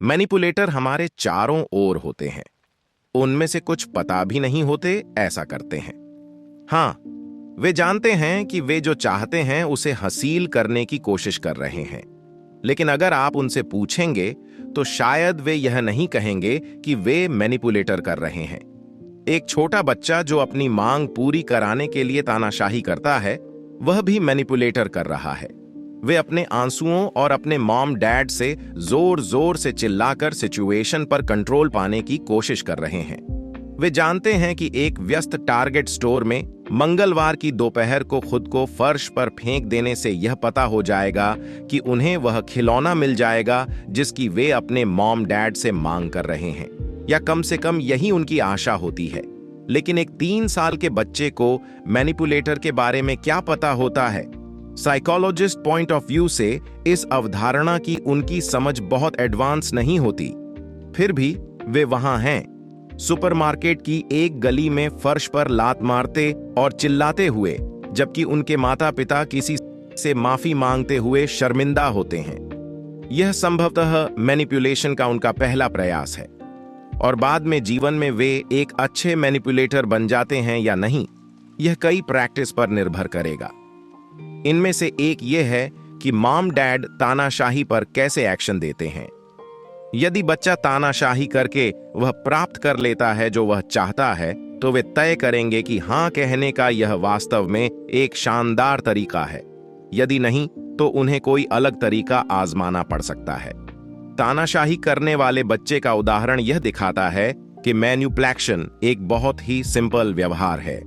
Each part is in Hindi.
मैनिपुलेटर हमारे चारों ओर होते हैं। उनमें से कुछ पता भी नहीं होते ऐसा करते हैं। हाँ, वे जानते हैं कि वे जो चाहते हैं उसे हासिल करने की कोशिश कर रहे हैं, लेकिन अगर आप उनसे पूछेंगे तो शायद वे यह नहीं कहेंगे कि वे मैनिपुलेटर कर रहे हैं। एक छोटा बच्चा जो अपनी मांग पूरी कराने के लिए तानाशाही करता है, वह भी मैनिपुलेटर कर रहा है। वे अपने आंसुओं और अपने मॉम डैड से जोर जोर से चिल्लाकर सिचुएशन पर कंट्रोल पाने की कोशिश कर रहे हैं। वे जानते हैं कि एक व्यस्त टारगेट स्टोर में मंगलवार की दोपहर को खुद को फर्श पर फेंक देने से यह पता हो जाएगा कि उन्हें वह खिलौना मिल जाएगा जिसकी वे अपने मॉम डैड से मांग कर रहे हैं, या कम से कम यही उनकी आशा होती है। लेकिन एक 3 साल के बच्चे को मैनिपुलेटर के बारे में क्या पता होता है? साइकोलॉजिस्ट पॉइंट ऑफ व्यू से इस अवधारणा की उनकी समझ बहुत एडवांस नहीं होती। फिर भी वे वहां हैं, सुपरमार्केट की एक गली में फर्श पर लात मारते और चिल्लाते हुए, जबकि उनके माता पिता किसी से माफी मांगते हुए शर्मिंदा होते हैं। यह संभवतः मैनिपुलेशन का उनका पहला प्रयास है, और बाद में जीवन में वे एक अच्छे मैनिपुलेटर बन जाते हैं या नहीं, यह कई प्रैक्टिस पर निर्भर करेगा। इनमें से एक यह है कि मॉम डैड तानाशाही पर कैसे एक्शन देते हैं। यदि बच्चा तानाशाही करके वह प्राप्त कर लेता है जो वह चाहता है, तो वे तय करेंगे कि हां कहने का यह वास्तव में एक शानदार तरीका है। यदि नहीं, तो उन्हें कोई अलग तरीका आजमाना पड़ सकता है। तानाशाही करने वाले बच्चे का उदाहरण यह दिखाता है कि मैनिपुलेशन एक बहुत ही सिंपल व्यवहार है।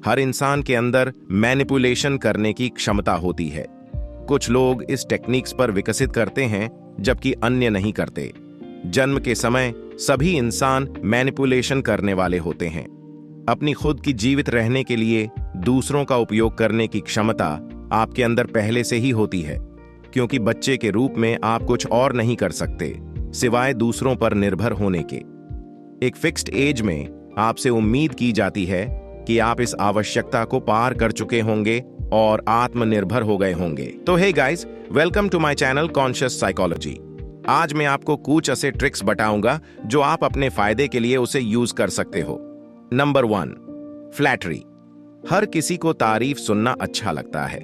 हर इंसान के अंदर मैनिपुलेशन करने की क्षमता होती है। कुछ लोग इस टेक्निक्स पर विकसित करते हैं, जबकि अन्य नहीं करते। जन्म के समय सभी इंसान मैनिपुलेशन करने वाले होते हैं। अपनी खुद की जीवित रहने के लिए दूसरों का उपयोग करने की क्षमता आपके अंदर पहले से ही होती है, क्योंकि बच्चे के रूप में आप कुछ और नहीं कर सकते सिवाय दूसरों पर निर्भर होने के। एक फिक्स्ड एज में आपसे उम्मीद की जाती है कि आप इस आवश्यकता को पार कर चुके होंगे और आत्मनिर्भर हो गए होंगे। तो hey guys, welcome to my channel conscious psychology. आज मैं आपको कुछ ऐसे ट्रिक्स बताऊंगा जो आप अपने फायदे के लिए उसे यूज कर सकते हो। Number 1, flattery. हर किसी को तारीफ सुनना अच्छा लगता है।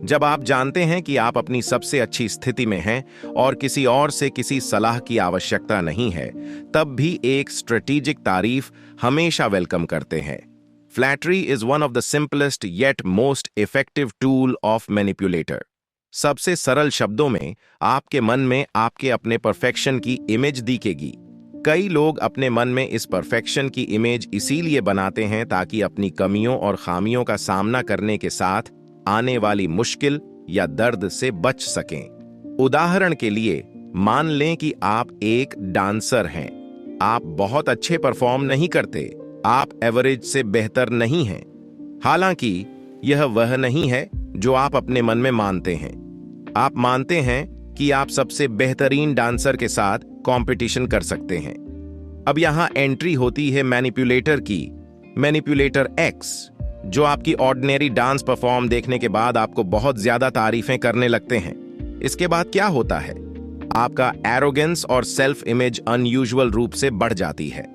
जब आप जानते हैं कि आप अपनी सबसे अच्छी स्थिति में हैं और किसी और से किसी सलाह की आवश्यकता नहीं है, तब भी एक स्ट्रेटेजिक तारीफ हमेशा वेलकम करते हैं। Flattery is one of the simplest yet most effective tool of manipulator. सबसे सरल शब्दों में आपके मन में आपके अपने परफेक्शन की इमेज दिखेगी। कई लोग अपने मन में इस परफेक्शन की इमेज इसीलिए बनाते हैं ताकि अपनी कमियों और खामियों का सामना करने के साथ आने वाली मुश्किल या दर्द से बच सकें। उदाहरण के लिए, मान लें कि आप एक डांसर हैं। आप बहुत अच्छे परफॉर्म नहीं करते, आप एवरेज से बेहतर नहीं हैं। हालांकि यह वह नहीं है जो आप अपने मन में मानते हैं। आप मानते हैं कि आप सबसे बेहतरीन डांसर के साथ कंपटीशन कर सकते हैं। अब यहां एंट्री होती है मैनिपुलेटर की, मैनिपुलेटर एक्स, जो आपकी ऑर्डिनरी डांस परफॉर्म देखने के बाद आपको बहुत ज्यादा तारीफें करने लगते हैं। इसके बाद क्या होता है? आपका एरोगेंस और सेल्फ इमेज अनयूजुअल रूप से बढ़ जाती है।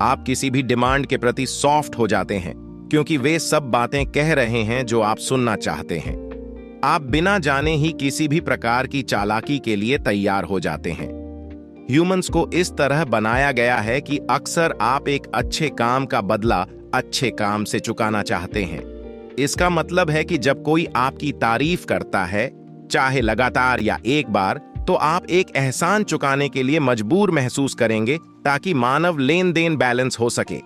आप किसी भी डिमांड के प्रति सॉफ्ट हो जाते हैं, क्योंकि वे सब बातें कह रहे हैं जो आप सुनना चाहते हैं। आप बिना जाने ही किसी भी प्रकार की चालाकी के लिए तैयार हो जाते हैं। ह्यूमंस को इस तरह बनाया गया है कि अक्सर आप एक अच्छे काम का बदला अच्छे काम से चुकाना चाहते हैं। इसका मतलब है कि जब कोई आपकी तारीफ करता है, चाहे लगातार या एक बार, तो आप एक एहसान चुकाने के लिए मजबूर महसूस करेंगे ताकि मानव लेन देन बैलेंस हो सके।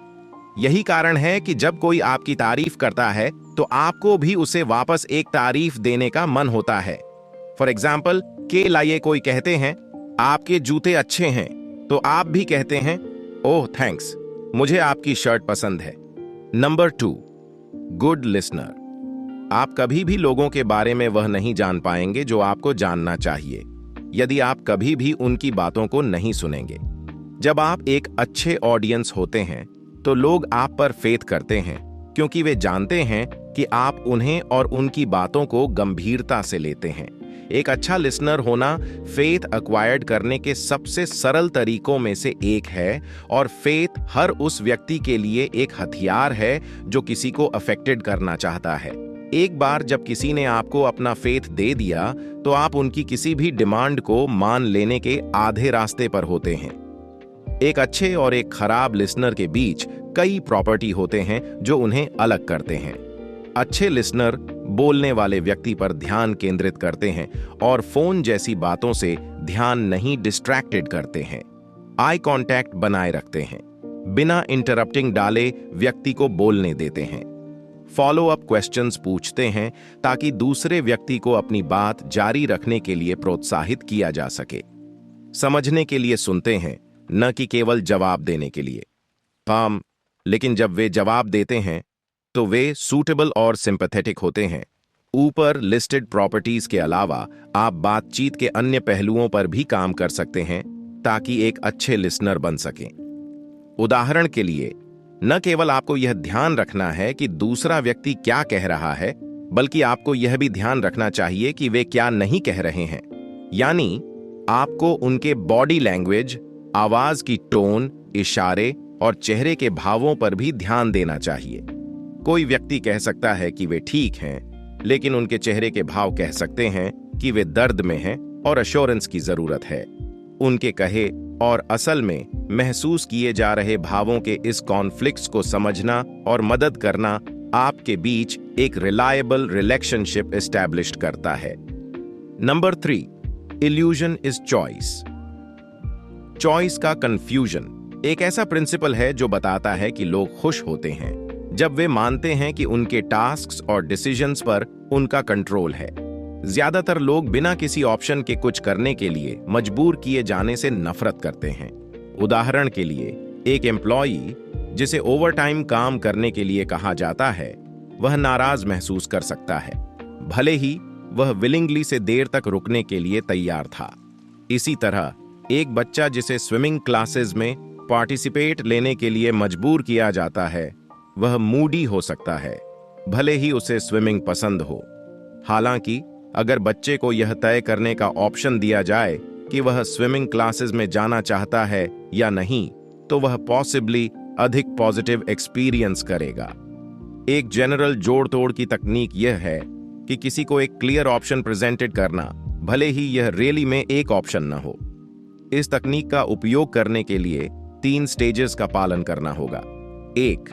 यही कारण है कि जब कोई आपकी तारीफ करता है तो आपको भी उसे वापस एक तारीफ देने का मन होता है। फॉर एग्जाम्पल, के लाइए कोई कहते हैं आपके जूते अच्छे हैं, तो आप भी कहते हैं ओह थैंक्स, मुझे आपकी शर्ट पसंद है। Number 2, good listener. आप कभी भी लोगों के बारे में वह नहीं जान पाएंगे जो आपको जानना चाहिए, यदि आप कभी भी उनकी बातों को नहीं सुनेंगे। जब आप एक अच्छे ऑडियंस होते हैं तो लोग आप पर फेथ करते हैं, क्योंकि वे जानते हैं कि आप उन्हें और उनकी बातों को गंभीरता से लेते हैं। एक अच्छा लिसनर होना फेथ एक्वायर्ड करने के सबसे सरल तरीकों में से एक है, और फेथ हर उस व्यक्ति के लिए एक हथियार है जो किसी को अफेक्टेड करना चाहता है। एक बार जब किसी ने आपको अपना फेथ दे दिया तो आप उनकी किसी भी डिमांड को मान लेने के आधे रास्ते पर होते हैं। एक अच्छे और एक खराब लिसनर के बीच कई प्रॉपर्टी होते हैं जो उन्हें अलग करते हैं। अच्छे लिसनर बोलने वाले व्यक्ति पर ध्यान केंद्रित करते हैं और फोन जैसी बातों से ध्यान नहीं डिस्ट्रैक्टेड करते हैं। आई कांटेक्ट बनाए रखते हैं, बिना इंटरप्टिंग डाले व्यक्ति को बोलने देते हैं। फॉलो अप क्वेश्चंस पूछते हैं ताकि दूसरे व्यक्ति को अपनी बात जारी रखने के लिए प्रोत्साहित किया जा सके। समझने के लिए सुनते हैं, न कि केवल जवाब देने के लिए। लेकिन जब वे जवाब देते हैं तो वे सूटेबल और सिंपैथेटिक होते हैं। ऊपर लिस्टेड प्रॉपर्टीज के अलावा आप बातचीत के अन्य पहलुओं पर भी काम कर सकते हैं ताकि एक अच्छे लिसनर बन सकें। उदाहरण के लिए, न केवल आपको यह ध्यान रखना है कि दूसरा व्यक्ति क्या कह रहा है, बल्कि आपको यह भी ध्यान रखना चाहिए कि वे क्या नहीं कह रहे हैं। यानी आपको उनके बॉडी लैंग्वेज, आवाज की टोन, इशारे और चेहरे के भावों पर भी ध्यान देना चाहिए। कोई व्यक्ति कह सकता है कि वे ठीक हैं, लेकिन उनके चेहरे के भाव कह सकते हैं कि वे दर्द में हैं और अश्योरेंस की जरूरत है। उनके कहे और असल में महसूस किए जा रहे भावों के इस कॉन्फ्लिक्ट्स को समझना और मदद करना आपके बीच एक रिलायबल रिलेशनशिप एस्टैब्लिश्ड करता है। Number 3, illusion is choice. Choice का कंफ्यूजन एक ऐसा प्रिंसिपल है जो बताता है कि लोग खुश होते हैं जब वे मानते हैं कि उनके टास्क्स और डिसीजंस पर उनका कंट्रोल है। ज्यादातर लोग बिना किसी ऑप्शन के कुछ करने के लिए मजबूर किए जाने से नफरत करते हैं। उदाहरण के लिए, एक एम्प्लॉई जिसे ओवरटाइम काम करने के लिए कहा जाता है, वह नाराज महसूस कर सकता है, भले ही वह विलिंगली से देर तक रुकने के लिए तैयार था। इसी तरह एक बच्चा जिसे स्विमिंग क्लासेस में पार्टिसिपेट लेने के लिए मजबूर किया जाता है, वह मूडी हो सकता है, भले ही उसे स्विमिंग पसंद हो। हालांकि अगर बच्चे को यह तय करने का ऑप्शन दिया जाए कि वह स्विमिंग क्लासेस में जाना चाहता है या नहीं, तो वह पॉसिबली अधिक पॉजिटिव एक्सपीरियंस करेगा। एक जनरल जोड़ तोड़ की तकनीक यह है कि किसी को एक क्लियर ऑप्शन प्रेजेंटेड करना, भले ही यह रियली में एक ऑप्शन न हो। इस तकनीक का उपयोग करने के लिए 3 स्टेजेस का पालन करना होगा। 1,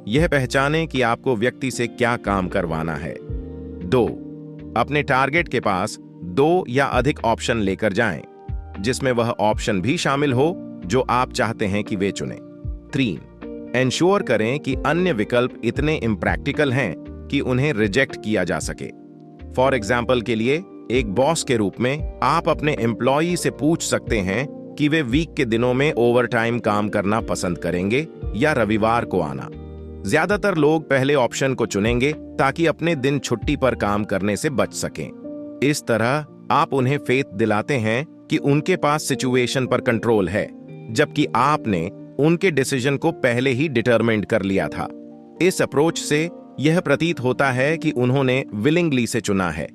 यह पहचानें कि आपको व्यक्ति से क्या काम करवाना है। 2, अपने टारगेट के पास 2 या अधिक ऑप्शन लेकर जाएं, जिसमें वह ऑप्शन भी शामिल हो जो आप चाहते हैं कि वे चुनें। 3, एंश्योर करें कि अन्य विकल्प इतने इम्प्रैक्टिकल हैं कि उन्हें रिजेक्ट किया जा सके। फॉर एग्जाम्पल के लिए, एक बॉस के रूप में आप अपने एम्प्लॉई से पूछ सकते हैं कि वे वीक के दिनों में ओवरटाइम काम करना पसंद करेंगे या रविवार को आना। ज्यादातर लोग पहले ऑप्शन को चुनेंगे ताकि अपने दिन छुट्टी पर काम करने से बच सकें। इस तरह आप उन्हें फेथ दिलाते हैं कि उनके पास सिचुएशन पर कंट्रोल है, जबकि आपने उनके डिसीजन को पहले ही डिटरमाइंड कर लिया था। इस अप्रोच से यह प्रतीत होता है कि उन्होंने विलिंगली से चुना है,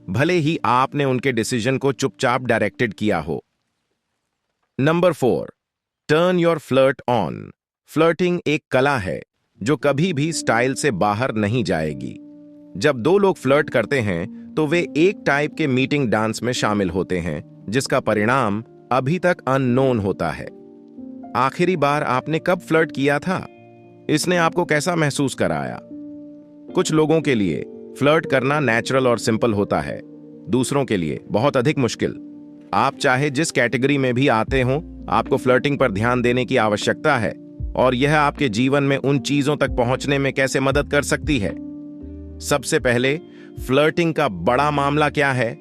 भले ही आपने उनके डिसीजन को चुपचाप डायरेक्टेड किया हो। Number 4, turn your flirt on. Flirting एक कला है जो कभी भी स्टाइल से बाहर नहीं जाएगी। जब 2 लोग फ्लर्ट करते हैं तो वे एक टाइप के मीटिंग डांस में शामिल होते हैं जिसका परिणाम अभी तक अननोन होता है। आखिरी बार आपने कब फ्लर्ट किया था? इसने आपको कैसा महसूस कराया? कुछ लोगों के लिए फ्लर्ट करना नेचुरल और सिंपल होता है, दूसरों के लिए बहुत अधिक मुश्किल। आप चाहे जिस कैटेगरी में भी आते हो, आपको फ्लर्टिंग पर ध्यान देने की आवश्यकता है, और यह आपके जीवन में उन चीजों तक पहुंचने में कैसे मदद कर सकती है। सबसे पहले, फ्लर्टिंग का बड़ा मामला क्या है?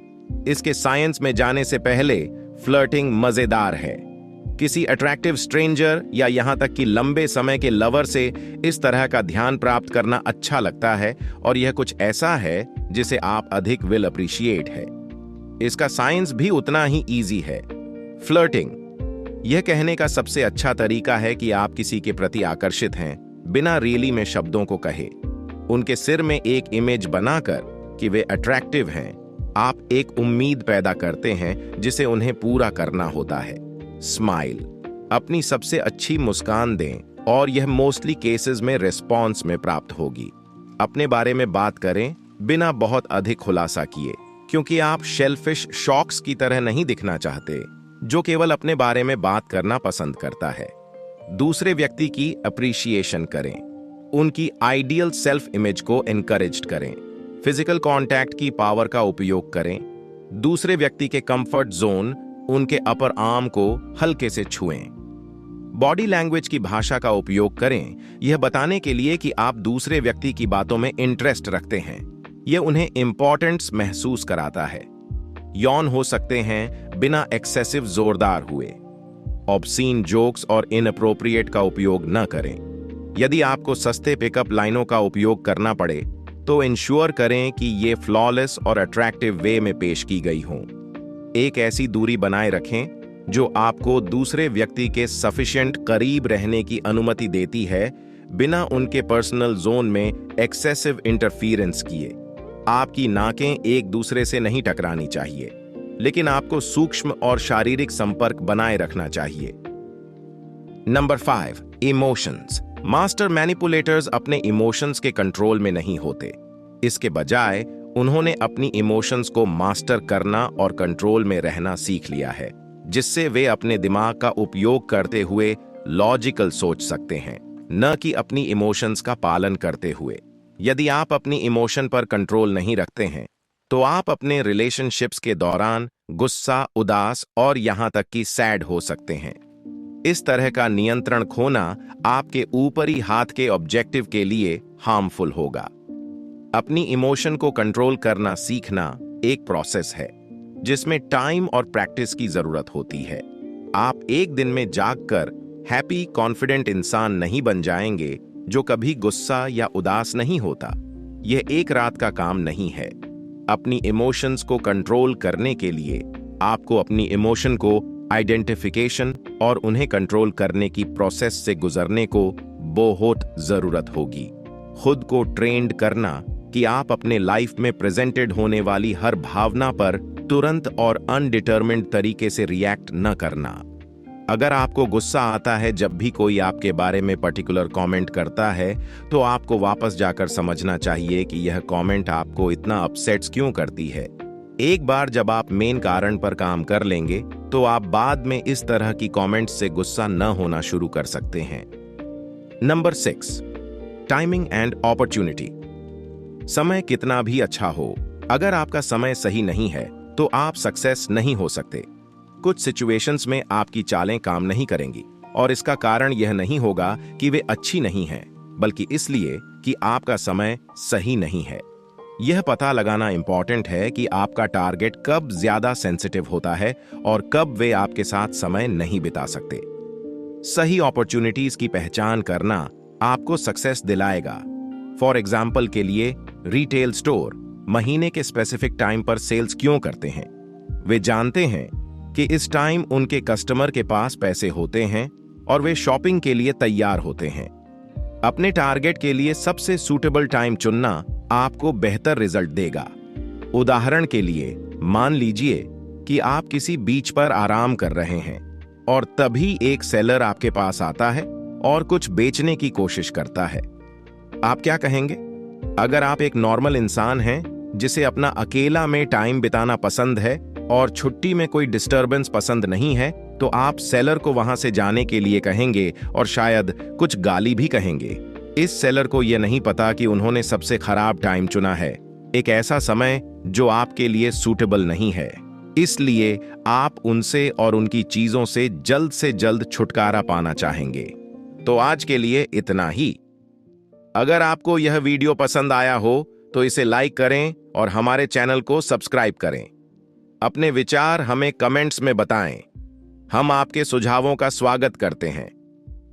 इसके साइंस में जाने से पहले, फ्लर्टिंग मजेदार है। किसी अट्रैक्टिव स्ट्रेंजर या यहां तक कि लंबे समय के लवर से इस तरह का ध्यान प्राप्त करना अच्छा लगता है, और यह कुछ ऐसा है जिसे आप अधिक विल अप्रिशिएट है। इसका साइंस भी उतना ही इजी है। फ्लर्टिंग यह कहने का सबसे अच्छा तरीका है कि आप किसी के प्रति आकर्षित हैं, बिना रियली में शब्दों को कहे। उनके सिर में एक इमेज बनाकर कि वे अट्रैक्टिव हैं, आप एक उम्मीद पैदा करते हैं जिसे उन्हें पूरा करना होता है। स्माइल, अपनी सबसे अच्छी मुस्कान दें और यह मोस्टली केसेस में रिस्पॉन्स में प्राप्त होगी। अपने बारे में बात करें बिना बहुत अधिक खुलासा किए, क्योंकि आप शेलफिश शॉक्स की तरह नहीं दिखना चाहते जो केवल अपने बारे में बात करना पसंद करता है। दूसरे व्यक्ति की अप्रिशिएशन करें, उनकी आइडियल सेल्फ इमेज को एनकरेज करें। फिजिकल कांटेक्ट की पावर का उपयोग करें। दूसरे व्यक्ति के कंफर्ट जोन, उनके अपर आर्म को हल्के से छुएं। बॉडी लैंग्वेज की भाषा का उपयोग करें, यह बताने के लिए कि आप दूसरे व्यक्ति की बातों में इंटरेस्ट रखते हैं। यह उन्हें इंपॉर्टेंस महसूस कराता है। यौन हो सकते हैं बिना एक्सेसिव जोरदार हुए। ऑब्सीन जोक्स और इनअप्रोप्रिएट का उपयोग न करें। यदि आपको सस्ते पिकअप लाइनों का उपयोग करना पड़े तो इंश्योर करें कि ये फ्लॉलेस और अट्रैक्टिव वे में पेश की गई हों। एक ऐसी दूरी बनाए रखें जो आपको दूसरे व्यक्ति के सफिशिएंट करीब रहने की अनुमति देती है, बिना उनके पर्सनल जोन में एक्सेसिव इंटरफीरेंस किए। आपकी नाकें एक दूसरे से नहीं टकरानी चाहिए, लेकिन आपको सूक्ष्म और शारीरिक संपर्क बनाए रखना चाहिए। Number 5, emotions. मास्टर मैनिपुलेटर्स अपने इमोशंस के कंट्रोल में नहीं होते। इसके बजाय उन्होंने अपनी इमोशंस को मास्टर करना और कंट्रोल में रहना सीख लिया है, जिससे वे अपने दिमाग का उपयोग करते हुए लॉजिकल सोच सकते हैं, न कि अपनी इमोशंस का पालन करते हुए। यदि आप अपनी इमोशन पर कंट्रोल नहीं रखते हैं तो आप अपने रिलेशनशिप्स के दौरान गुस्सा, उदास और यहां तक कि सैड हो सकते हैं। इस तरह का नियंत्रण खोना आपके ऊपरी हाथ के ऑब्जेक्टिव के लिए हार्मफुल होगा। अपनी इमोशन को कंट्रोल करना सीखना एक प्रोसेस है जिसमें टाइम और प्रैक्टिस की जरूरत होती है। आप एक दिन में जागकर हैप्पी, कॉन्फिडेंट इंसान नहीं बन जाएंगे जो कभी गुस्सा या उदास नहीं होता। यह एक रात का काम नहीं है। अपनी इमोशंस को कंट्रोल करने के लिए आपको अपनी इमोशन को आइडेंटिफिकेशन और उन्हें कंट्रोल करने की प्रोसेस से गुजरने को बहुत जरूरत होगी। खुद को ट्रेंड करना कि आप अपने लाइफ में प्रेजेंटेड होने वाली हर भावना पर तुरंत और अनडिटरमिन्ड तरीके से रिएक्ट न करना। अगर आपको गुस्सा आता है जब भी कोई आपके बारे में पर्टिकुलर कमेंट करता है, तो आपको वापस जाकर समझना चाहिए कि यह कमेंट आपको इतना अपसेट्स क्यों करती है। एक बार जब आप मेन कारण पर काम कर लेंगे तो आप बाद में इस तरह की कमेंट्स से गुस्सा न होना शुरू कर सकते हैं। Number 6, timing and opportunity. समय कितना भी अच्छा हो, अगर आपका समय सही नहीं है तो आप सक्सेस नहीं हो सकते। कुछ सिचुएशंस में आपकी चालें काम नहीं करेंगी और इसका कारण यह नहीं होगा कि वे अच्छी नहीं हैं, बल्कि इसलिए कि आपका समय सही नहीं है। यह पता लगाना इंपॉर्टेंट है कि आपका टारगेट कब ज्यादा सेंसिटिव होता है और कब वे आपके साथ समय नहीं बिता सकते। सही अपॉर्चुनिटीज की पहचान करना आपको सक्सेस दिलाएगा। फॉर एग्जाम्पल के लिए, रिटेल स्टोर महीने के स्पेसिफिक टाइम पर सेल्स क्यों करते हैं? वे जानते हैं कि इस टाइम उनके कस्टमर के पास पैसे होते हैं और वे शॉपिंग के लिए तैयार होते हैं। अपने टारगेट के लिए सबसे सूटेबल टाइम चुनना आपको बेहतर रिजल्ट देगा। उदाहरण के लिए, मान लीजिए कि आप किसी बीच पर आराम कर रहे हैं और तभी एक सेलर आपके पास आता है और कुछ बेचने की कोशिश करता है। आप क्या कहेंगे? अगर आप एक नॉर्मल इंसान हैं जिसे अपना अकेला में टाइम बिताना पसंद है और छुट्टी में कोई डिस्टर्बेंस पसंद नहीं है, तो आप सेलर को वहां से जाने के लिए कहेंगे और शायद कुछ गाली भी कहेंगे। इस सेलर को यह नहीं पता कि उन्होंने सबसे खराब टाइम चुना है, एक ऐसा समय जो आपके लिए सूटेबल नहीं है। इसलिए आप उनसे और उनकी चीजों से जल्द छुटकारा पाना चाहेंगे। तो आज के लिए इतना ही। अगर आपको यह वीडियो पसंद आया हो तो इसे लाइक करें और हमारे चैनल को सब्सक्राइब करें। अपने विचार हमें कमेंट्स में बताएं। हम आपके सुझावों का स्वागत करते हैं।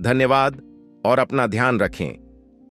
धन्यवाद और अपना ध्यान रखें।